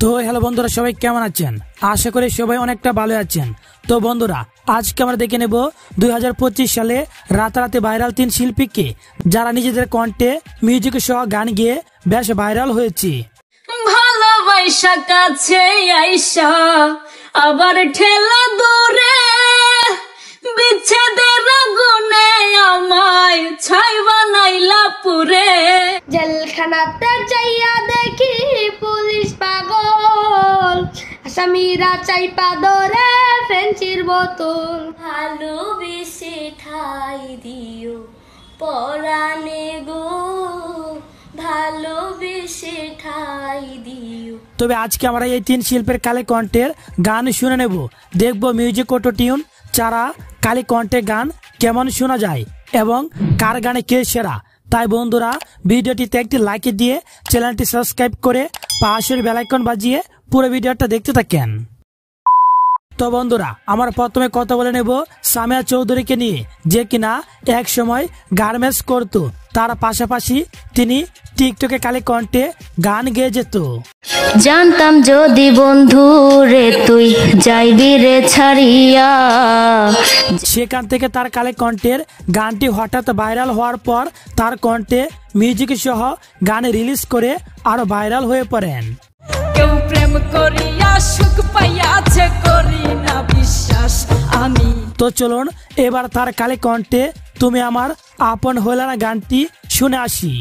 তো হ্যালো বন্ধুরা, সবাই কেমন আছেন? আশা করি সবাই অনেকটা ভালো আছেন। তো বন্ধুরা, আজকে আমরা দেখে নেব 2025 সালে রাতারাতি ভাইরাল 3 শিল্পীকে, যারা নিজেদের কণ্ঠে মিউজিক সহ গান গেয়ে বেশ ভাইরাল হয়েছে। ভালোবাসা কাছে আইসা আবার ঠেলা দূরে, বিচ্ছেদের আগুনে আমায় ছাই বানাইলা পুরে। জেলখানাতে যাইয়া দেখি পুলিশ পাগল, আসামিরা চাইপা ধরে ফেন্সির বোতল। ভালোবেসে ঠাই দিও পরাণে গো, ভালোবেসে ঠাই দিও। তবে আজকে আমরা এই 3 শিল্পীর কালে কণ্ঠের গান শুনে নেব, দেখবো মিউজিক অটো টিউন ছাড়া কালে কণ্ঠে গান কেমন শোনা যায় এবং কার গানে কে সেরা। তাই বন্ধুরা, ভিডিওটিতে একটি লাইক দিয়ে চ্যানেলটি সাবস্ক্রাইব করে পাশের বেল আইকন বাজিয়ে পুরো ভিডিওটা দেখতে থাকেন। তো বন্ধুরা, আমরা প্রথমে কথা বলে নেব সামিয়া চৌধুরীকে নিয়ে, যে কিনা এক সময় গার্মেন্টস করতো। তার পাশাপাশি তিনি টিকটকে কালে কণ্ঠে গান গেয়ে যেত। জানতাম যদি বন্ধু রে তুই যাইবি রে ছাড়িয়া, সেখান থেকে তার কালে কণ্ঠের গানটি হঠাৎ ভাইরাল হওয়ার পর তার কণ্ঠে মিউজিক সহ গান রিলিজ করে আরো ভাইরাল হয়ে পড়েন। কেউ প্রেম করিয়া সুখ পাইয়াছে, করি না বিশ্বাস আমি। তো চলুন এবার তার কালে কণ্ঠে তুমি আমার আপন হইলা না গানটি শুনে আসি।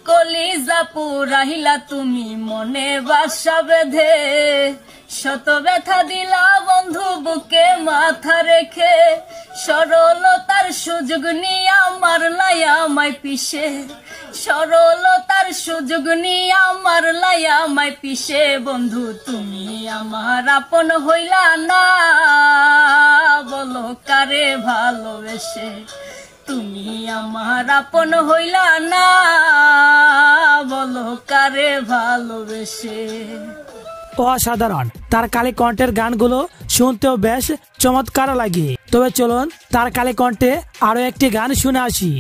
কলিজা পুরাহিলা তুমি মনে বাসা বেঁধে, শত ব্যথা দিলা বন্ধু বুকে মাথা রেখে, সরলতার সুযোগ নিয়া মারলাই আমায় পিছে, সরলতার সুযোগ নিয়া মারলাই আমায় পিছে। বন্ধু তুমি আমার আপন হইলা না, বলো কারে ভালোবেসে তুমি আমার আপন হইলা না, বলো কারে ভালোবেসে। অসাধারণ, তার কালে কণ্ঠের গানগুলো শুনতেও বেশ চমৎকার লাগে। তবে চলুন তার কালে কণ্ঠে আরো একটি গান শুনে আসি।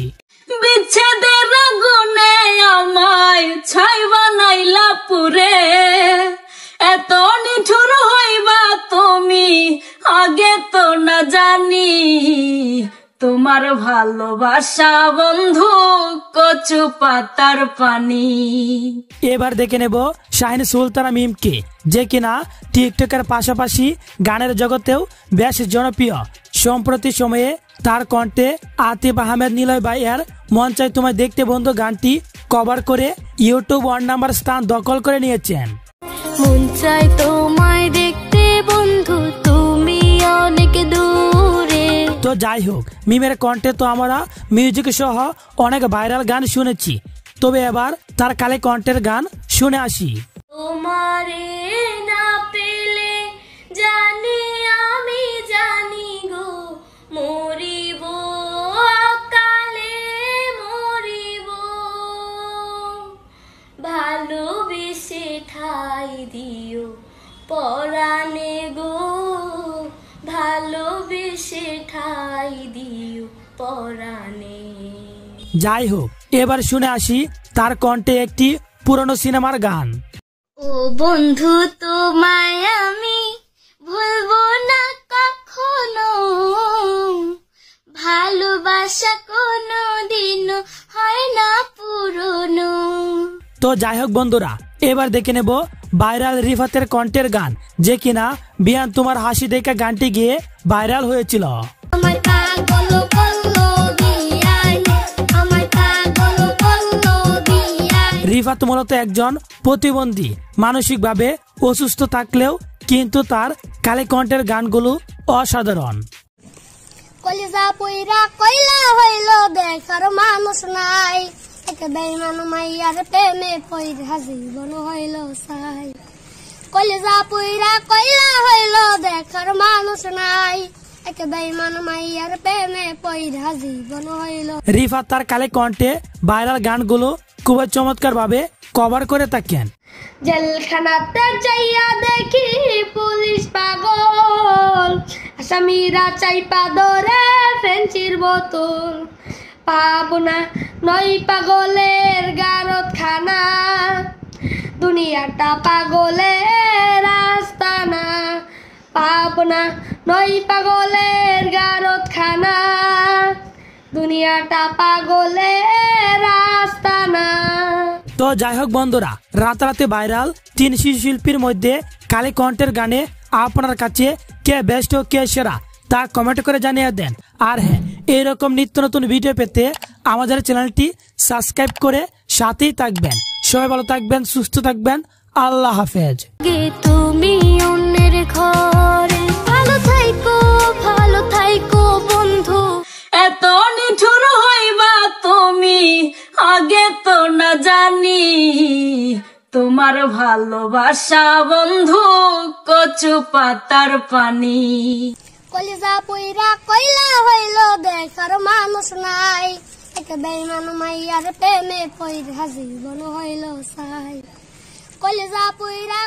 বিচ্ছেদের আগুনে আমায় ছাই বানাইলা পুরে, এত নিঠুর হইবা তুমি আগে তো না জানি, তোমার ভালোবাসা বন্ধু কচু পাতার পানি। এবার দেখে নেব শাহিন সুলতানা মিমকে, যে কিনা টিকটকের পাশাপাশি গানের জগতেও বেশ জনপ্রিয়। সম্প্রতি সময়ে তার কণ্ঠে আতিফ আহমেদ নিলয় ভাই এর মন চাই তোমায় দেখতে বন্ধু গানটি কভার করে ইউটিউব 1 নাম্বার স্থান দখল করে নিয়েছেন। মন চাই তোমায় দেখতে বন্ধু, তুমি অনেক দূরে। তো যাই হোক, মিমের কণ্ঠে তো আমরা মিউজিক সহ অনেক ভাইরাল গান শুনেছি। তবে এবার তার কালে কণ্ঠের গান শুনে আসি। তোমারে না পেলে জানি আমি জানি গো, মরিব কালে মরিব, ভালোবেসে ঠাই দিও পরাণে গো, ভালোবেসে ঠাই দিও পরাণে। যাই হোক, এবার শুনে আসি তার কণ্ঠে একটি পুরনো সিনেমার গান। ও বন্ধু তোমায় আমি ভুলবো না কখনো, ভালোবাসা কোনো দিনও হয় না পুরনো। তো যাই হোক বন্ধুরা, এবার দেখে নেব ভাইরাল রিফাতের কণ্ঠের গান, যে কিনা বিয়ান তোমার হাসি দেখে গানটি গিয়ে ভাইরাল হয়েছিল। আমার পাগল বললো বিয়াই, আমার পাগল বললো বিয়াই। রিফাত মূলত একজন প্রতিবন্ধী, মানসিকভাবে অসুস্থ থাকলেও কিন্তু তার কালে কণ্ঠের গানগুলো অসাধারণ। কলিজা পইরা কইলা হইল দেখার মানুষ নাই, একে বেইমান মাইয়ার প্রেমে পইরা জীবন হইল সাই। কলিজা পইরা কইলা হইল দেখার মানুষ নাই, একে বেইমান মাইয়ার প্রেমে পইরা জীবন হইল। রিফাত তার কালে কণ্ঠে ভাইরাল গানগুলো খুব চমৎকার ভাবে কভার করে থাকেন। জেলখানাতে যাইয়া দেখি পুলিশ পাগল, আসামিরা চাইপা ধরে ফেন্সির বোতল। পাবো না নই পাগলের গারত খানা, দুনিয়াটা পাগলের রাস্তা না, পাবনা নই পাগলের গারতখানা, দুনিয়াটা পাগলের রাস্তা না। তো যাই হোক বন্ধুরা, রাতারাতি ভাইরাল 3 শিশু শিল্পীর মধ্যে কালী কণ্ঠের গানে আপনার কাছে কে বেস্ট ও কে সেরা তা কমেন্ট করে জানিয়ে দেন। আর হ্যাঁ, এইরকম নিত্য নতুন ভিডিও পেতে আমাদের চ্যানেলটি সাবস্ক্রাইব করে সাথেই থাকবেন। সবাই ভালো থাকবেন, সুস্থ থাকবেন, আল্লাহ হাফেজ। তুমি অন্যের ঘরে ভালো থাইকো বন্ধু। এত নিঠুর হইবা তুমি আগে তো না জানি, তোমার ভালোবাসা বন্ধু কচু পাতার পানি। কলিজা পইরা কইলা হইল দেখার মানুষ নাই, একটা বেইমান মাইয়ার প্রেমে পইরা জীবন হইল সাই। কলিজা পইরা